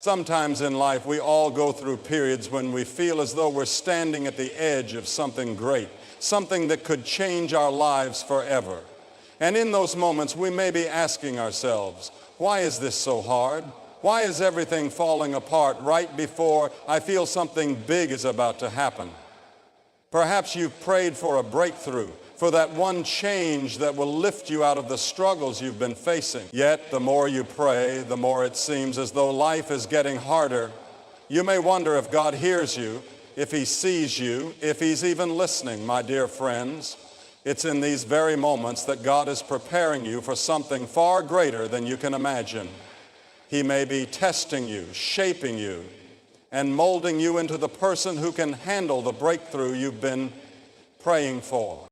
Sometimes in life, we all go through periods when we feel as though we're standing at the edge of something great, something that could change our lives forever. And in those moments, we may be asking ourselves, why is this so hard? Why is everything falling apart right before I feel something big is about to happen? Perhaps you've prayed for a breakthrough, for that one change that will lift you out of the struggles you've been facing. Yet, the more you pray, the more it seems as though life is getting harder. You may wonder if God hears you, if he sees you, if he's even listening, my dear friends. It's in these very moments that God is preparing you for something far greater than you can imagine. He may be testing you, shaping you, and molding you into the person who can handle the breakthrough you've been praying for.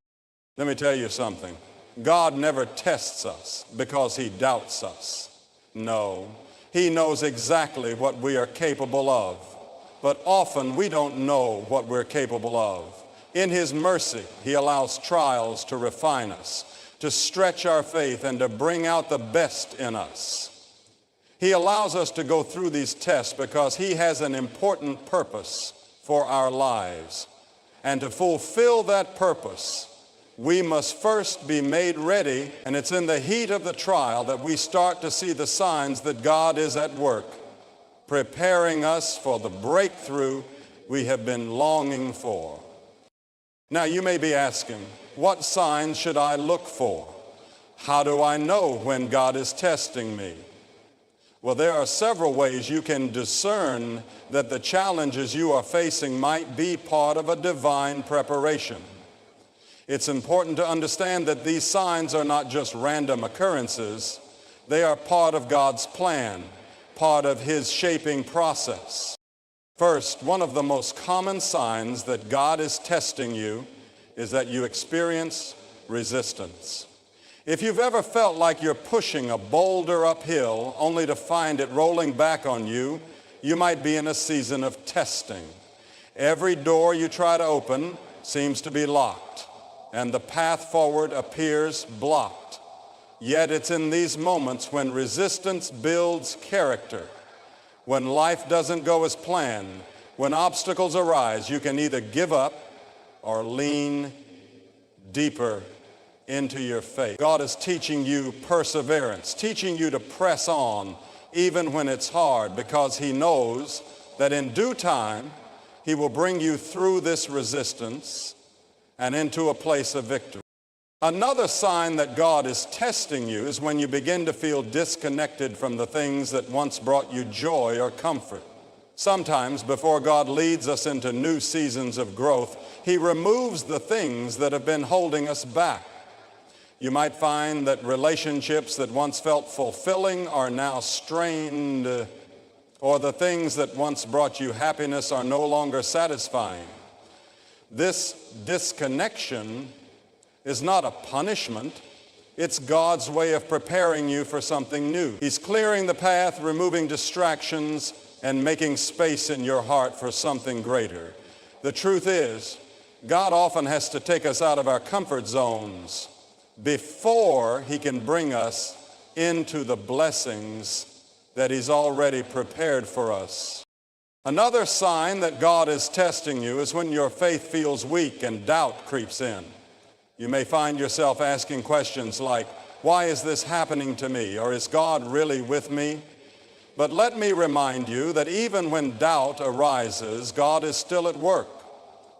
Let me tell you something. God never tests us because he doubts us. No, he knows exactly what we are capable of. But often we don't know what we're capable of. In his mercy, he allows trials to refine us, to stretch our faith, and to bring out the best in us. He allows us to go through these tests because he has an important purpose for our lives. And to fulfill that purpose, we must first be made ready, and it's in the heat of the trial that we start to see the signs that God is at work, preparing us for the breakthrough we have been longing for. Now, you may be asking, what signs should I look for? How do I know when God is testing me? Well, there are several ways you can discern that the challenges you are facing might be part of a divine preparation. It's important to understand that these signs are not just random occurrences. They are part of God's plan, part of his shaping process. First, one of the most common signs that God is testing you is that you experience resistance. If you've ever felt like you're pushing a boulder uphill only to find it rolling back on you, you might be in a season of testing. Every door you try to open seems to be locked, and the path forward appears blocked. Yet it's in these moments when resistance builds character, when life doesn't go as planned, when obstacles arise, you can either give up or lean deeper into your faith. God is teaching you perseverance, teaching you to press on even when it's hard, because he knows that in due time he will bring you through this resistance and into a place of victory. Another sign that God is testing you is when you begin to feel disconnected from the things that once brought you joy or comfort. Sometimes before God leads us into new seasons of growth, he removes the things that have been holding us back. You might find that relationships that once felt fulfilling are now strained, or the things that once brought you happiness are no longer satisfying. This disconnection is not a punishment. It's God's way of preparing you for something new. He's clearing the path, removing distractions, and making space in your heart for something greater. The truth is, God often has to take us out of our comfort zones before he can bring us into the blessings that he's already prepared for us. Another sign that God is testing you is when your faith feels weak and doubt creeps in. You may find yourself asking questions like, why is this happening to me? Or is God really with me? But let me remind you that even when doubt arises, God is still at work.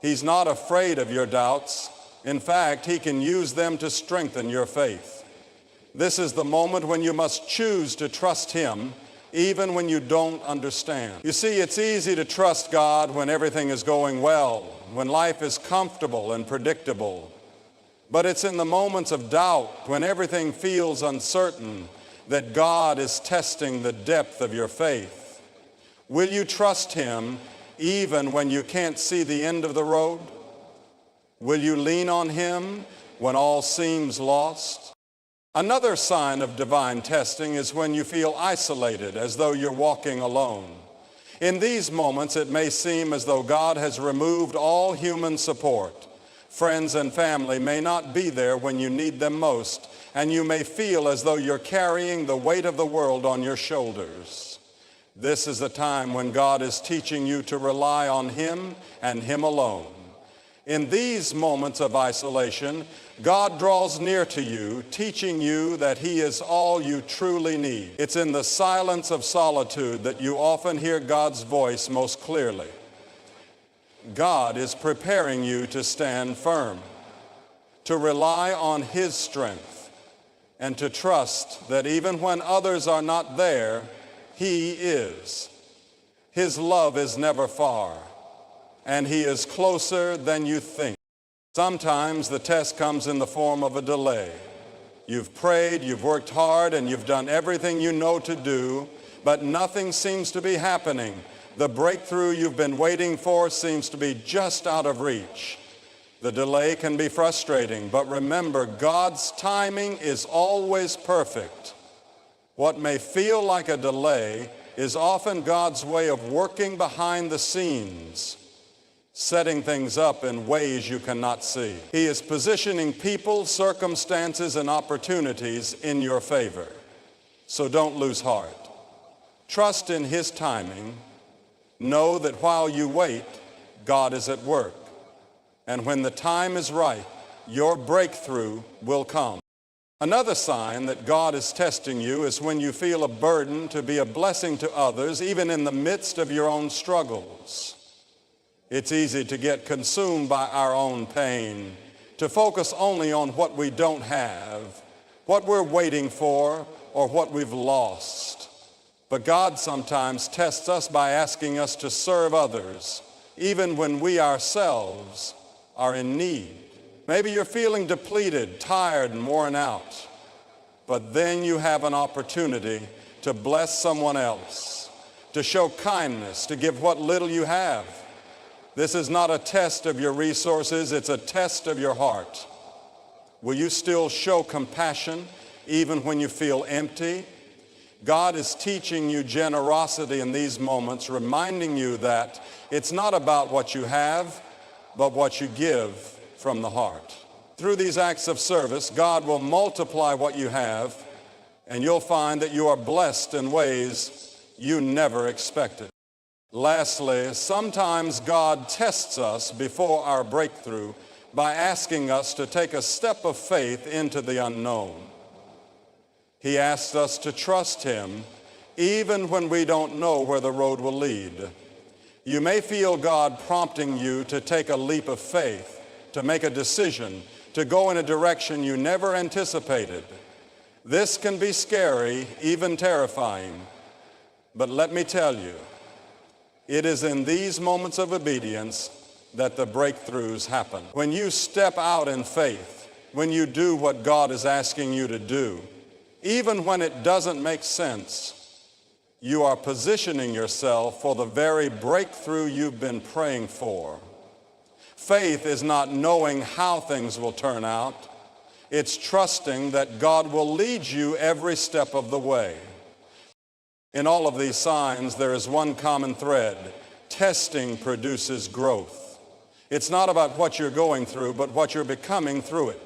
He's not afraid of your doubts. In fact, he can use them to strengthen your faith. This is the moment when you must choose to trust him, even when you don't understand. You see, it's easy to trust God when everything is going well, when life is comfortable and predictable. But it's in the moments of doubt, when everything feels uncertain, that God is testing the depth of your faith. Will you trust him even when you can't see the end of the road? Will you lean on him when all seems lost? Another sign of divine testing is when you feel isolated, as though you're walking alone. In these moments, it may seem as though God has removed all human support. Friends and family may not be there when you need them most, and you may feel as though you're carrying the weight of the world on your shoulders. This is the time when God is teaching you to rely on Him and Him alone. In these moments of isolation, God draws near to you, teaching you that He is all you truly need. It's in the silence of solitude that you often hear God's voice most clearly. God is preparing you to stand firm, to rely on His strength, and to trust that even when others are not there, He is. His love is never far, and He is closer than you think. Sometimes the test comes in the form of a delay. You've prayed, you've worked hard, and you've done everything you know to do, but nothing seems to be happening. The breakthrough you've been waiting for seems to be just out of reach. The delay can be frustrating, but remember, God's timing is always perfect. What may feel like a delay is often God's way of working behind the scenes, setting things up in ways you cannot see. He is positioning people, circumstances, and opportunities in your favor. So don't lose heart. Trust in His timing. Know that while you wait, God is at work. And when the time is right, your breakthrough will come. Another sign that God is testing you is when you feel a burden to be a blessing to others, even in the midst of your own struggles. It's easy to get consumed by our own pain, to focus only on what we don't have, what we're waiting for, or what we've lost. But God sometimes tests us by asking us to serve others, even when we ourselves are in need. Maybe you're feeling depleted, tired, and worn out, but then you have an opportunity to bless someone else, to show kindness, to give what little you have. This is not a test of your resources, it's a test of your heart. Will you still show compassion even when you feel empty? God is teaching you generosity in these moments, reminding you that it's not about what you have, but what you give from the heart. Through these acts of service, God will multiply what you have, and you'll find that you are blessed in ways you never expected. Lastly, sometimes God tests us before our breakthrough by asking us to take a step of faith into the unknown. He asks us to trust Him even when we don't know where the road will lead. You may feel God prompting you to take a leap of faith, to make a decision, to go in a direction you never anticipated. This can be scary, even terrifying. But let me tell you, it is in these moments of obedience that the breakthroughs happen. When you step out in faith, when you do what God is asking you to do, even when it doesn't make sense, you are positioning yourself for the very breakthrough you've been praying for. Faith is not knowing how things will turn out. It's trusting that God will lead you every step of the way. In all of these signs, there is one common thread. Testing produces growth. It's not about what you're going through, but what you're becoming through it.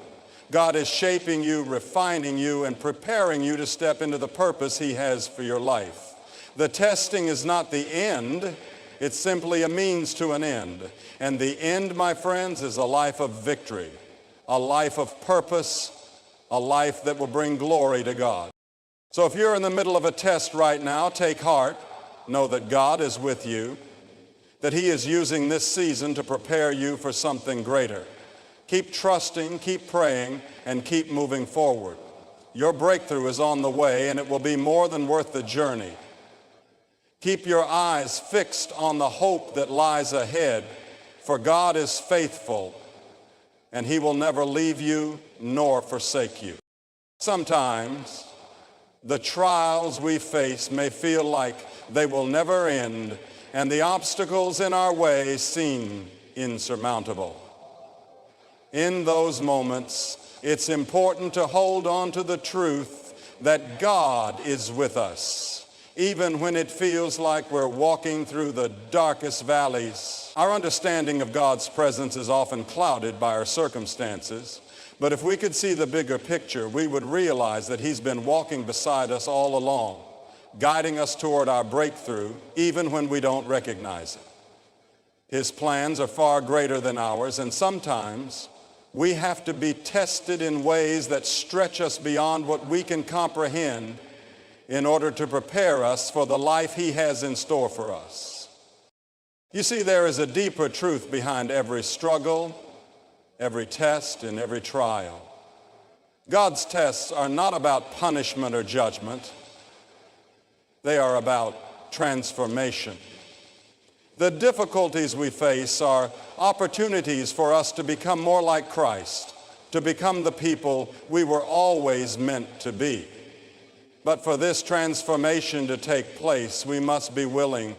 God is shaping you, refining you, and preparing you to step into the purpose He has for your life. The testing is not the end. It's simply a means to an end. And the end, my friends, is a life of victory, a life of purpose, a life that will bring glory to God. So if you're in the middle of a test right now, take heart. Know that God is with you, that He is using this season to prepare you for something greater. Keep trusting, keep praying, and keep moving forward. Your breakthrough is on the way, and it will be more than worth the journey. Keep your eyes fixed on the hope that lies ahead, for God is faithful, and He will never leave you nor forsake you. Sometimes the trials we face may feel like they will never end, and the obstacles in our way seem insurmountable. In those moments, it's important to hold on to the truth that God is with us, even when it feels like we're walking through the darkest valleys. Our understanding of God's presence is often clouded by our circumstances, but if we could see the bigger picture, we would realize that He's been walking beside us all along, guiding us toward our breakthrough even when we don't recognize it. His plans are far greater than ours, and sometimes we have to be tested in ways that stretch us beyond what we can comprehend in order to prepare us for the life He has in store for us. You see, there is a deeper truth behind every struggle, every test, and every trial. God's tests are not about punishment or judgment. They are about transformation. The difficulties we face are opportunities for us to become more like Christ, to become the people we were always meant to be. But for this transformation to take place, we must be willing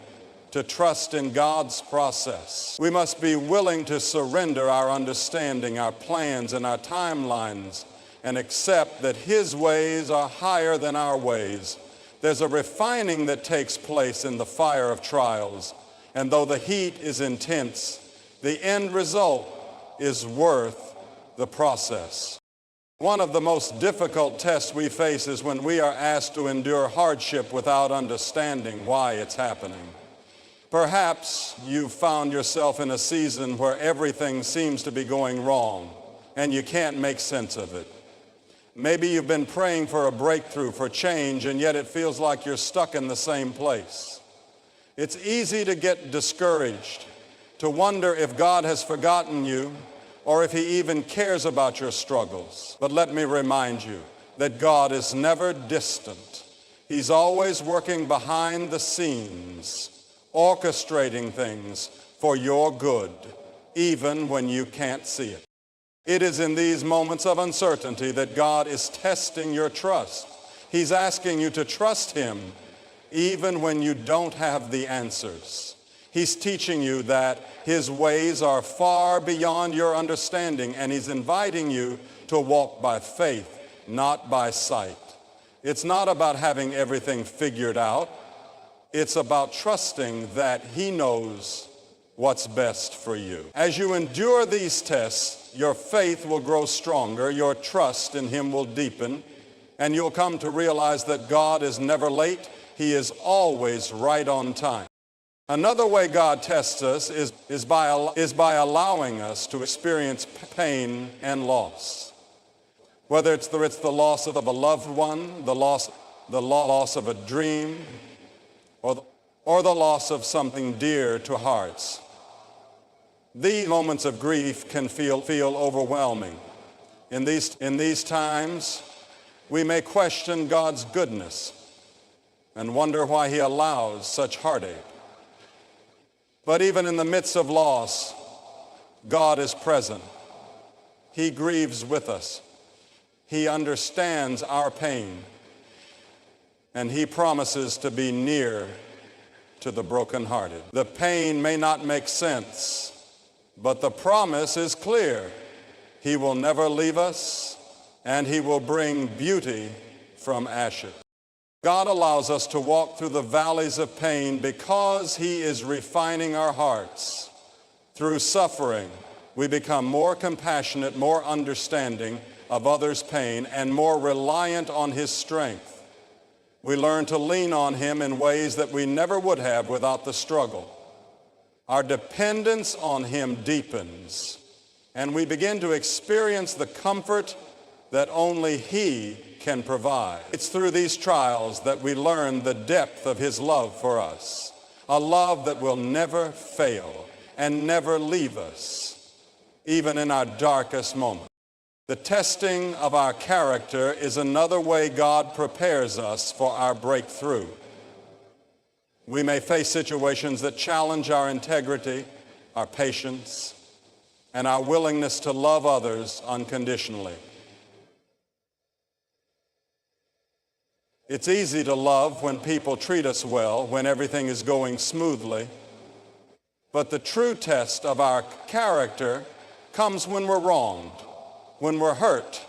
to trust in God's process. We must be willing to surrender our understanding, our plans, and our timelines, and accept that His ways are higher than our ways. There's a refining that takes place in the fire of trials, and though the heat is intense, the end result is worth the process. One of the most difficult tests we face is when we are asked to endure hardship without understanding why it's happening. Perhaps you've found yourself in a season where everything seems to be going wrong and you can't make sense of it. Maybe you've been praying for a breakthrough, for change, and yet it feels like you're stuck in the same place. It's easy to get discouraged, to wonder if God has forgotten you or if He even cares about your struggles. But let me remind you that God is never distant. He's always working behind the scenes, orchestrating things for your good, even when you can't see it. It is in these moments of uncertainty that God is testing your trust. He's asking you to trust Him even when you don't have the answers. He's teaching you that His ways are far beyond your understanding, and He's inviting you to walk by faith, not by sight. It's not about having everything figured out. It's about trusting that He knows what's best for you. As you endure these tests, your faith will grow stronger, your trust in Him will deepen, and you'll come to realize that God is never late. He is always right on time. Another way God tests us is by allowing us to experience pain and loss. Whether it's the loss of a loved one, the loss of a dream, or the loss of something dear to hearts. These moments of grief can feel overwhelming. In these times, we may question God's goodness and wonder why He allows such heartache. But even in the midst of loss, God is present. He grieves with us. He understands our pain, and He promises to be near to the brokenhearted. The pain may not make sense, but the promise is clear. He will never leave us, and He will bring beauty from ashes. God allows us to walk through the valleys of pain because He is refining our hearts. Through suffering, we become more compassionate, more understanding of others' pain, and more reliant on His strength. We learn to lean on Him in ways that we never would have without the struggle. Our dependence on Him deepens, and we begin to experience the comfort that only He can provide. It's through these trials that we learn the depth of His love for us, a love that will never fail and never leave us, even in our darkest moments. The testing of our character is another way God prepares us for our breakthrough. We may face situations that challenge our integrity, our patience, and our willingness to love others unconditionally. It's easy to love when people treat us well, when everything is going smoothly. But the true test of our character comes when we're wronged, when we're hurt,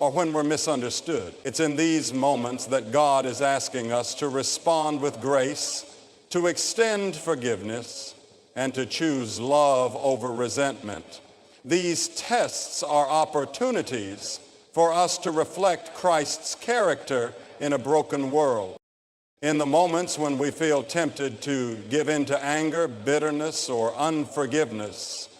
or when we're misunderstood. It's in these moments that God is asking us to respond with grace, to extend forgiveness, and to choose love over resentment. These tests are opportunities for us to reflect Christ's character in a broken world. In the moments when we feel tempted to give in to anger, bitterness, or unforgiveness,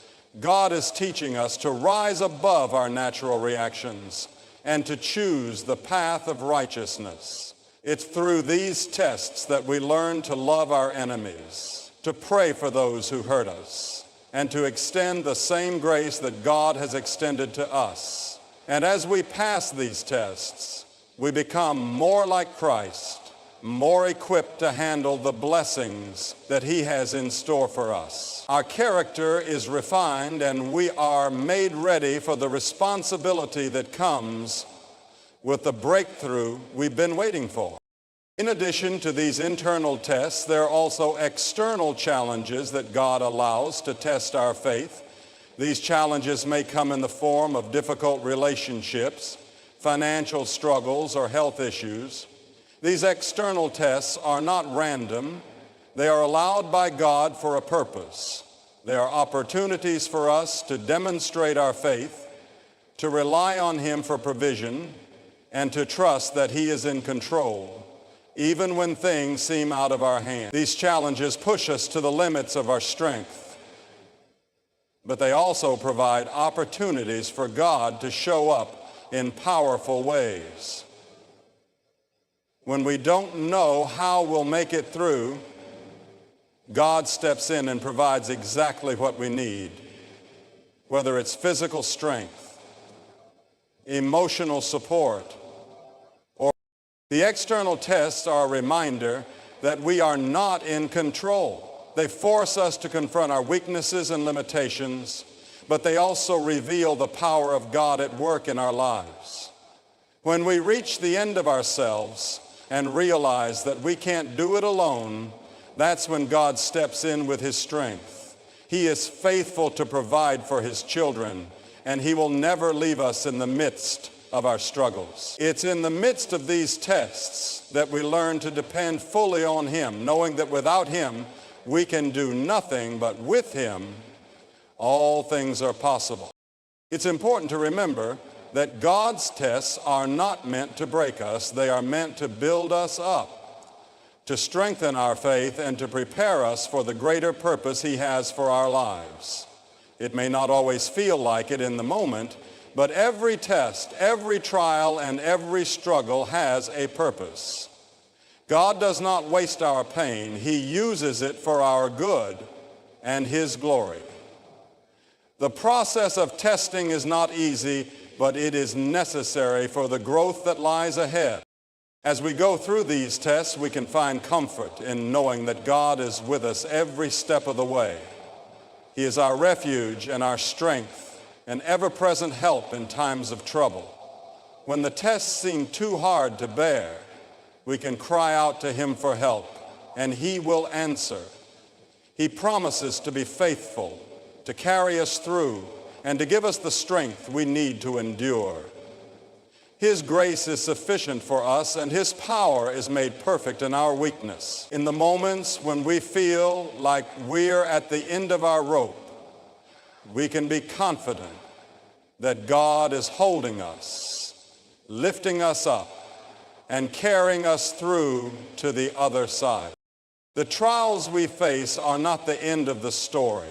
God is teaching us to rise above our natural reactions and to choose the path of righteousness. It's through these tests that we learn to love our enemies, to pray for those who hurt us, and to extend the same grace that God has extended to us. And as we pass these tests, we become more like Christ, more equipped to handle the blessings that He has in store for us. Our character is refined, and we are made ready for the responsibility that comes with the breakthrough we've been waiting for. In addition to these internal tests, there are also external challenges that God allows to test our faith. These challenges may come in the form of difficult relationships, financial struggles, or health issues. These external tests are not random. They are allowed by God for a purpose. They are opportunities for us to demonstrate our faith, to rely on Him for provision, and to trust that He is in control, even when things seem out of our hands. These challenges push us to the limits of our strength, but they also provide opportunities for God to show up in powerful ways. When we don't know how we'll make it through, God steps in and provides exactly what we need, whether it's physical strength, emotional support, or the external tests are a reminder that we are not in control. They force us to confront our weaknesses and limitations, but they also reveal the power of God at work in our lives. When we reach the end of ourselves and realize that we can't do it alone, that's when God steps in with His strength. He is faithful to provide for His children, and He will never leave us in the midst of our struggles. It's in the midst of these tests that we learn to depend fully on Him, knowing that without Him we can do nothing, but with Him all things are possible. It's important to remember that God's tests are not meant to break us. They are meant to build us up, to strengthen our faith, and to prepare us for the greater purpose He has for our lives. It may not always feel like it in the moment, but every test, every trial, and every struggle has a purpose. God does not waste our pain. He uses it for our good and His glory. The process of testing is not easy, but it is necessary for the growth that lies ahead. As we go through these tests, we can find comfort in knowing that God is with us every step of the way. He is our refuge and our strength, an ever-present help in times of trouble. When the tests seem too hard to bear, we can cry out to Him for help, and He will answer. He promises to be faithful, to carry us through, and to give us the strength we need to endure. His grace is sufficient for us, and His power is made perfect in our weakness. In the moments when we feel like we're at the end of our rope, we can be confident that God is holding us, lifting us up, and carrying us through to the other side. The trials we face are not the end of the story.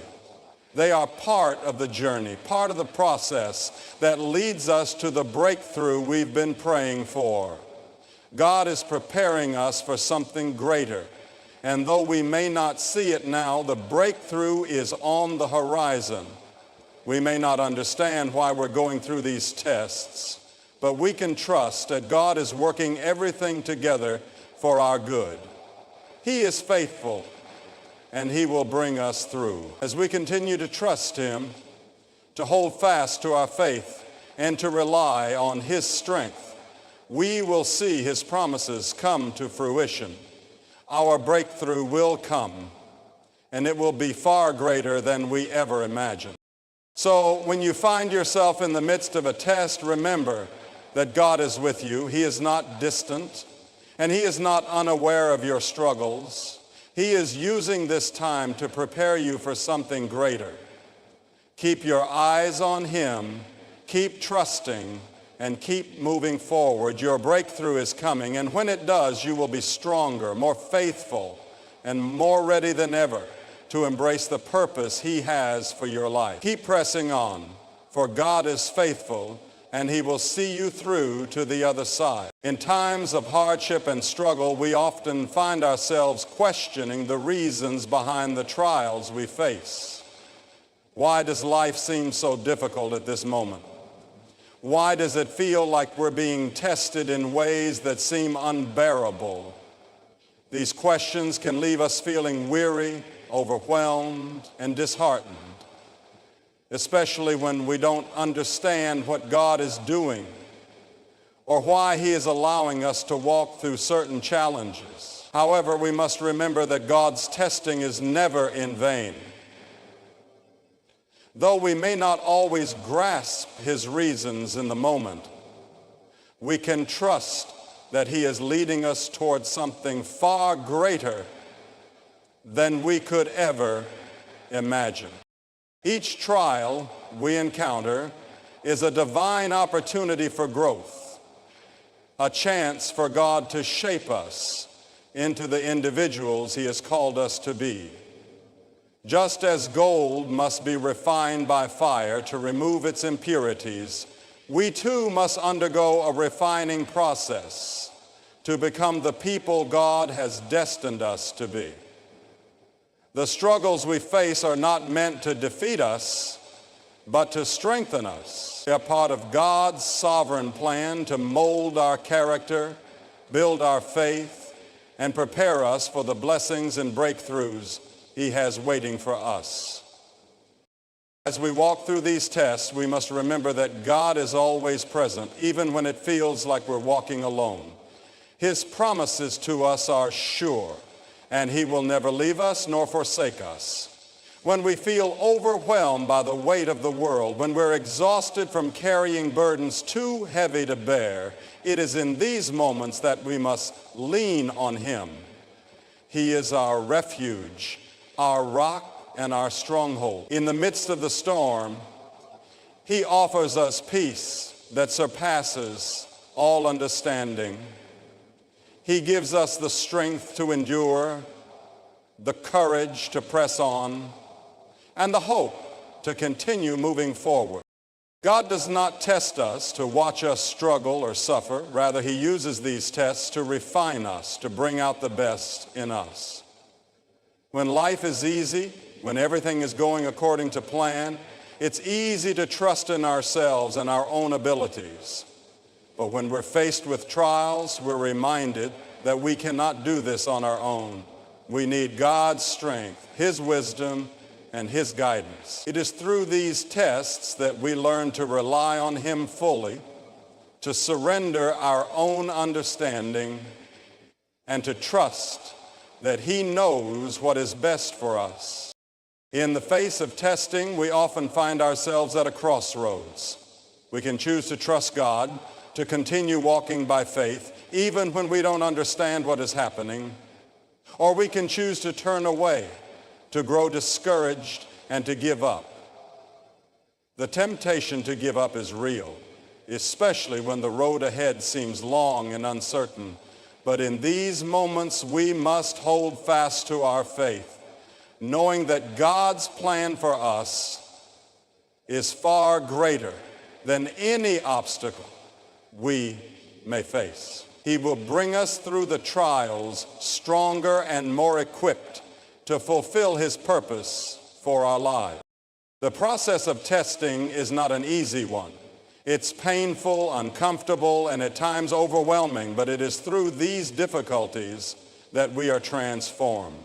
They are part of the journey, part of the process that leads us to the breakthrough we've been praying for. God is preparing us for something greater, and though we may not see it now, the breakthrough is on the horizon. We may not understand why we're going through these tests, but we can trust that God is working everything together for our good. He is faithful, and He will bring us through. As we continue to trust Him, to hold fast to our faith, and to rely on His strength, we will see His promises come to fruition. Our breakthrough will come, and it will be far greater than we ever imagined. So when you find yourself in the midst of a test, remember that God is with you. He is not distant, and He is not unaware of your struggles. He is using this time to prepare you for something greater. Keep your eyes on Him, keep trusting, and keep moving forward. Your breakthrough is coming, and when it does, you will be stronger, more faithful, and more ready than ever to embrace the purpose He has for your life. Keep pressing on, for God is faithful, and He will see you through to the other side. In times of hardship and struggle, we often find ourselves questioning the reasons behind the trials we face. Why does life seem so difficult at this moment? Why does it feel like we're being tested in ways that seem unbearable? These questions can leave us feeling weary, overwhelmed, and disheartened, especially when we don't understand what God is doing or why He is allowing us to walk through certain challenges. However, we must remember that God's testing is never in vain. Though we may not always grasp His reasons in the moment, we can trust that He is leading us towards something far greater than we could ever imagine. Each trial we encounter is a divine opportunity for growth, a chance for God to shape us into the individuals He has called us to be. Just as gold must be refined by fire to remove its impurities, we too must undergo a refining process to become the people God has destined us to be. The struggles we face are not meant to defeat us, but to strengthen us. They are part of God's sovereign plan to mold our character, build our faith, and prepare us for the blessings and breakthroughs He has waiting for us. As we walk through these tests, we must remember that God is always present, even when it feels like we're walking alone. His promises to us are sure, and He will never leave us nor forsake us. When we feel overwhelmed by the weight of the world, when we're exhausted from carrying burdens too heavy to bear, it is in these moments that we must lean on Him. He is our refuge, our rock, and our stronghold. In the midst of the storm, He offers us peace that surpasses all understanding. He gives us the strength to endure, the courage to press on, and the hope to continue moving forward. God does not test us to watch us struggle or suffer. Rather, He uses these tests to refine us, to bring out the best in us. When life is easy, when everything is going according to plan, it's easy to trust in ourselves and our own abilities. But when we're faced with trials, we're reminded that we cannot do this on our own. We need God's strength, His wisdom, and His guidance. It is through these tests that we learn to rely on Him fully, to surrender our own understanding, and to trust that He knows what is best for us. In the face of testing, we often find ourselves at a crossroads. We can choose to trust God, to continue walking by faith, even when we don't understand what is happening, or we can choose to turn away, to grow discouraged, and to give up. The temptation to give up is real, especially when the road ahead seems long and uncertain. But in these moments, we must hold fast to our faith, knowing that God's plan for us is far greater than any obstacle we may face. He will bring us through the trials stronger and more equipped to fulfill His purpose for our lives. The process of testing is not an easy one. It's painful, uncomfortable, and at times overwhelming, but it is through these difficulties that we are transformed.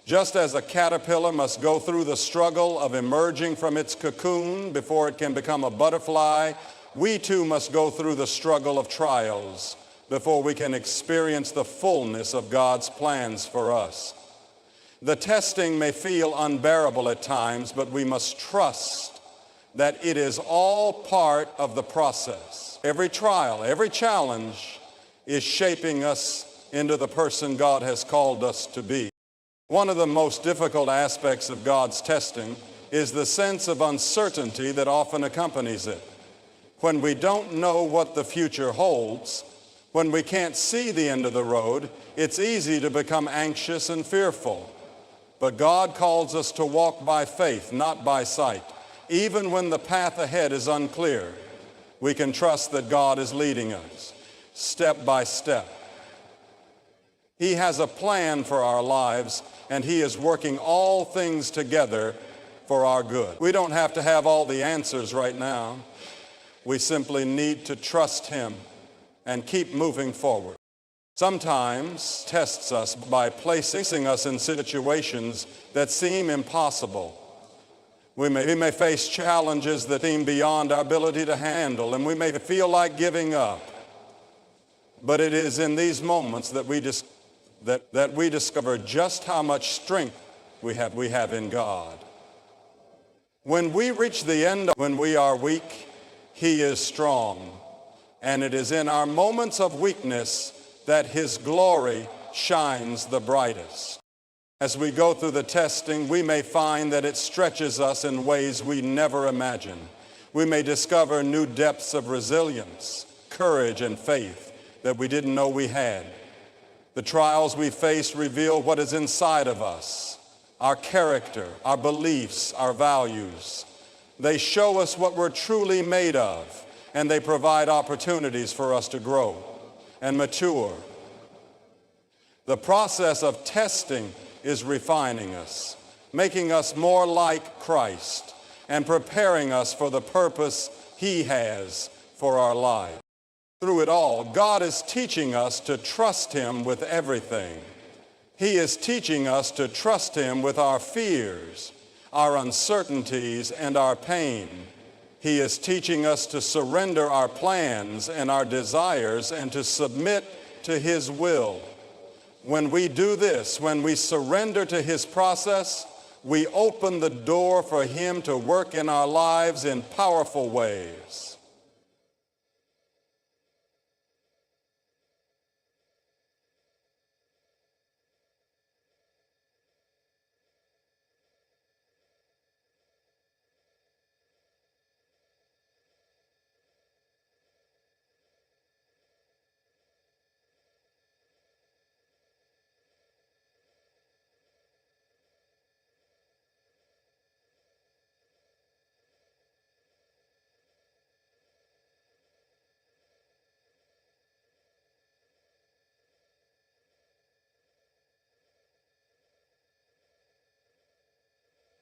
Just as a caterpillar must go through the struggle of emerging from its cocoon before it can become a butterfly, we too must go through the struggle of trials before we can experience the fullness of God's plans for us. The testing may feel unbearable at times, but we must trust that it is all part of the process. Every trial, every challenge is shaping us into the person God has called us to be. One of the most difficult aspects of God's testing is the sense of uncertainty that often accompanies it. When we don't know what the future holds, when we can't see the end of the road, it's easy to become anxious and fearful. But God calls us to walk by faith, not by sight. Even when the path ahead is unclear, we can trust that God is leading us step by step. He has a plan for our lives, and He is working all things together for our good. We don't have to have all the answers right now. We simply need to trust Him and keep moving forward. Sometimes He tests us by placing us in situations that seem impossible. We may face challenges that seem beyond our ability to handle, and we may feel like giving up. But it is in these moments that we discover just how much strength we have in God. When we reach the end, when we are weak, He is strong. And it is in our moments of weakness that His glory shines the brightest. As we go through the testing, we may find that it stretches us in ways we never imagined. We may discover new depths of resilience, courage, and faith that we didn't know we had. The trials we face reveal what is inside of us, our character, our beliefs, our values. They show us what we're truly made of, and they provide opportunities for us to grow and mature. The process of testing is refining us, making us more like Christ, and preparing us for the purpose He has for our life. Through it all, God is teaching us to trust Him with everything. He is teaching us to trust Him with our fears, our uncertainties, and our pain. He is teaching us to surrender our plans and our desires and to submit to His will. When we do this, when we surrender to His process, we open the door for Him to work in our lives in powerful ways.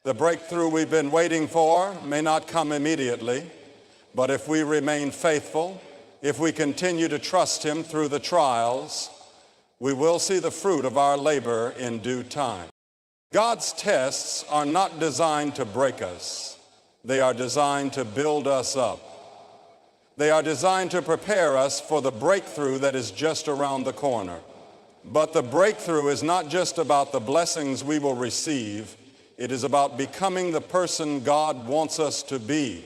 The breakthrough we've been waiting for may not come immediately, but if we remain faithful, if we continue to trust Him through the trials, we will see the fruit of our labor in due time. God's tests are not designed to break us. They are designed to build us up. They are designed to prepare us for the breakthrough that is just around the corner. But the breakthrough is not just about the blessings we will receive. It is about becoming the person God wants us to be.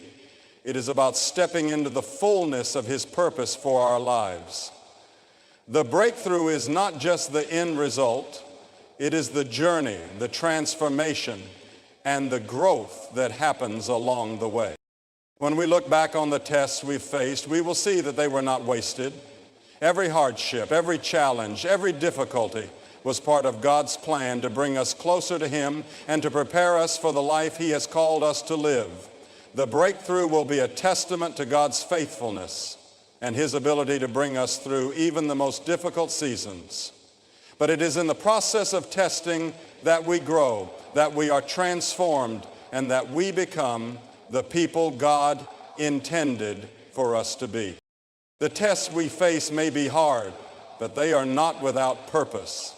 It is about stepping into the fullness of His purpose for our lives. The breakthrough is not just the end result. It is the journey, the transformation, and the growth that happens along the way. When we look back on the tests we've faced, we will see that they were not wasted. Every hardship, every challenge, every difficulty was part of God's plan to bring us closer to Him and to prepare us for the life He has called us to live. The breakthrough will be a testament to God's faithfulness and His ability to bring us through even the most difficult seasons. But it is in the process of testing that we grow, that we are transformed, and that we become the people God intended for us to be. The tests we face may be hard, but they are not without purpose.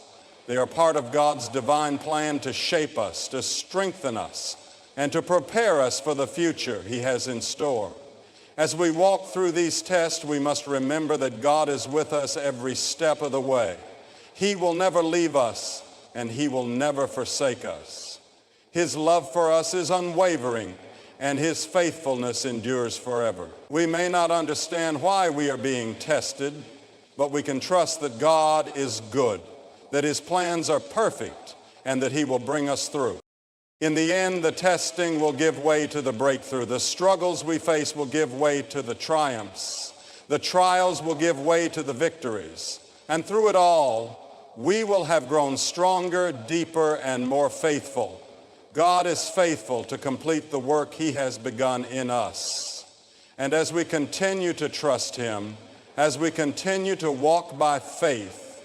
They are part of God's divine plan to shape us, to strengthen us, and to prepare us for the future He has in store. As we walk through these tests, we must remember that God is with us every step of the way. He will never leave us, and He will never forsake us. His love for us is unwavering, and His faithfulness endures forever. We may not understand why we are being tested, but we can trust that God is good, that His plans are perfect, and that He will bring us through. In the end, the testing will give way to the breakthrough. The struggles we face will give way to the triumphs. The trials will give way to the victories. And through it all, we will have grown stronger, deeper, and more faithful. God is faithful to complete the work he has begun in us. And as we continue to trust him, as we continue to walk by faith,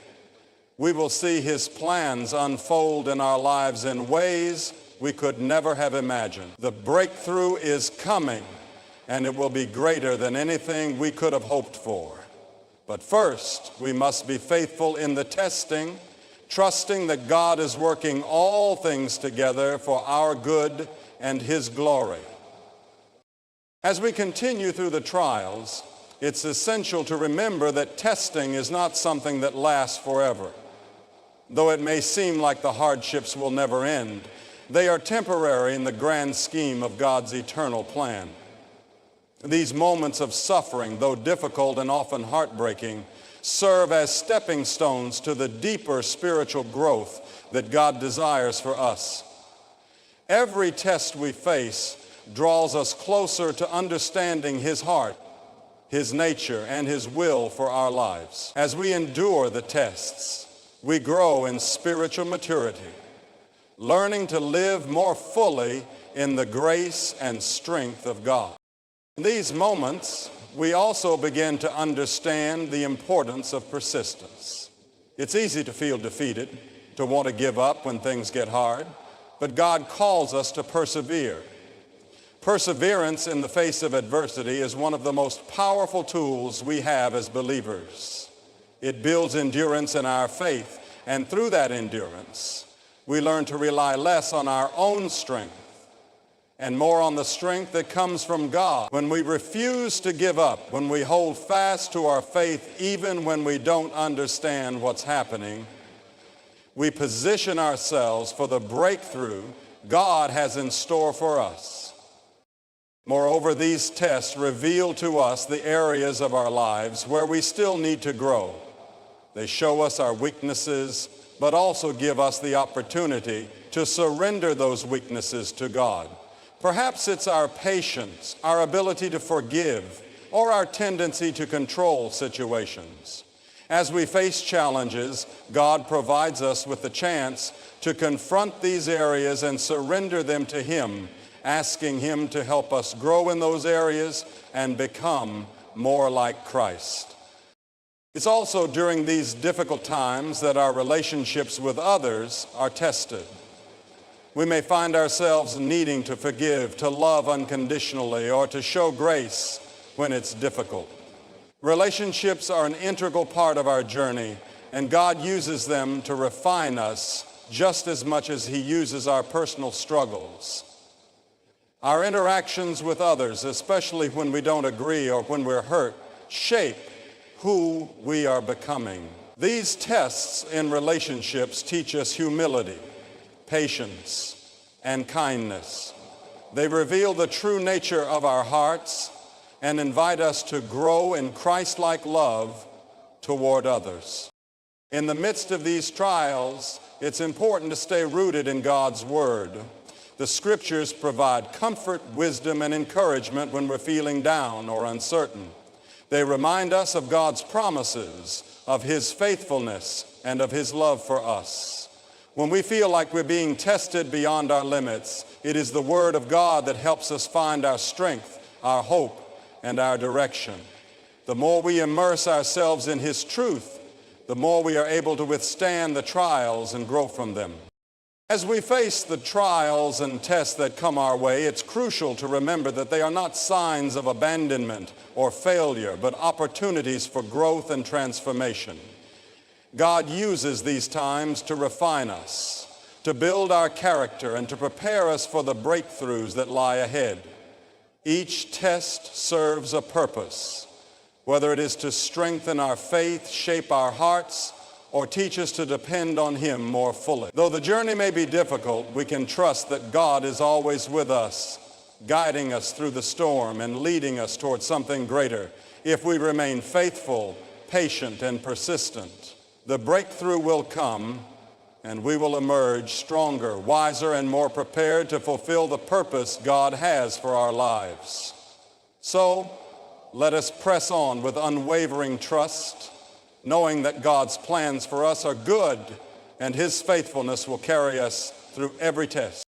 we will see his plans unfold in our lives in ways we could never have imagined. The breakthrough is coming, and it will be greater than anything we could have hoped for. But first, we must be faithful in the testing, trusting that God is working all things together for our good and his glory. As we continue through the trials, it's essential to remember that testing is not something that lasts forever. Though it may seem like the hardships will never end, they are temporary in the grand scheme of God's eternal plan. These moments of suffering, though difficult and often heartbreaking, serve as stepping stones to the deeper spiritual growth that God desires for us. Every test we face draws us closer to understanding his heart, his nature, and his will for our lives. As we endure the tests, we grow in spiritual maturity, learning to live more fully in the grace and strength of God. In these moments, we also begin to understand the importance of persistence. It's easy to feel defeated, to want to give up when things get hard, but God calls us to persevere. Perseverance in the face of adversity is one of the most powerful tools we have as believers. It builds endurance in our faith, and through that endurance, we learn to rely less on our own strength and more on the strength that comes from God. When we refuse to give up, when we hold fast to our faith even when we don't understand what's happening, we position ourselves for the breakthrough God has in store for us. Moreover, these tests reveal to us the areas of our lives where we still need to grow. They show us our weaknesses, but also give us the opportunity to surrender those weaknesses to God. Perhaps it's our patience, our ability to forgive, or our tendency to control situations. As we face challenges, God provides us with the chance to confront these areas and surrender them to him, asking him to help us grow in those areas and become more like Christ. It's also during these difficult times that our relationships with others are tested. We may find ourselves needing to forgive, to love unconditionally, or to show grace when it's difficult. Relationships are an integral part of our journey, and God uses them to refine us just as much as he uses our personal struggles. Our interactions with others, especially when we don't agree or when we're hurt, shape who we are becoming. These tests in relationships teach us humility, patience, and kindness. They reveal the true nature of our hearts and invite us to grow in Christ-like love toward others. In the midst of these trials, it's important to stay rooted in God's Word. The Scriptures provide comfort, wisdom, and encouragement when we're feeling down or uncertain. They remind us of God's promises, of his faithfulness, and of his love for us. When we feel like we're being tested beyond our limits, it is the Word of God that helps us find our strength, our hope, and our direction. The more we immerse ourselves in his truth, the more we are able to withstand the trials and grow from them. As we face the trials and tests that come our way, it's crucial to remember that they are not signs of abandonment or failure, but opportunities for growth and transformation. God uses these times to refine us, to build our character, and to prepare us for the breakthroughs that lie ahead. Each test serves a purpose, whether it is to strengthen our faith, shape our hearts, or teach us to depend on him more fully. Though the journey may be difficult, we can trust that God is always with us, guiding us through the storm and leading us towards something greater if we remain faithful, patient, and persistent. The breakthrough will come, and we will emerge stronger, wiser, and more prepared to fulfill the purpose God has for our lives. So, let us press on with unwavering trust, knowing that God's plans for us are good and His faithfulness will carry us through every test.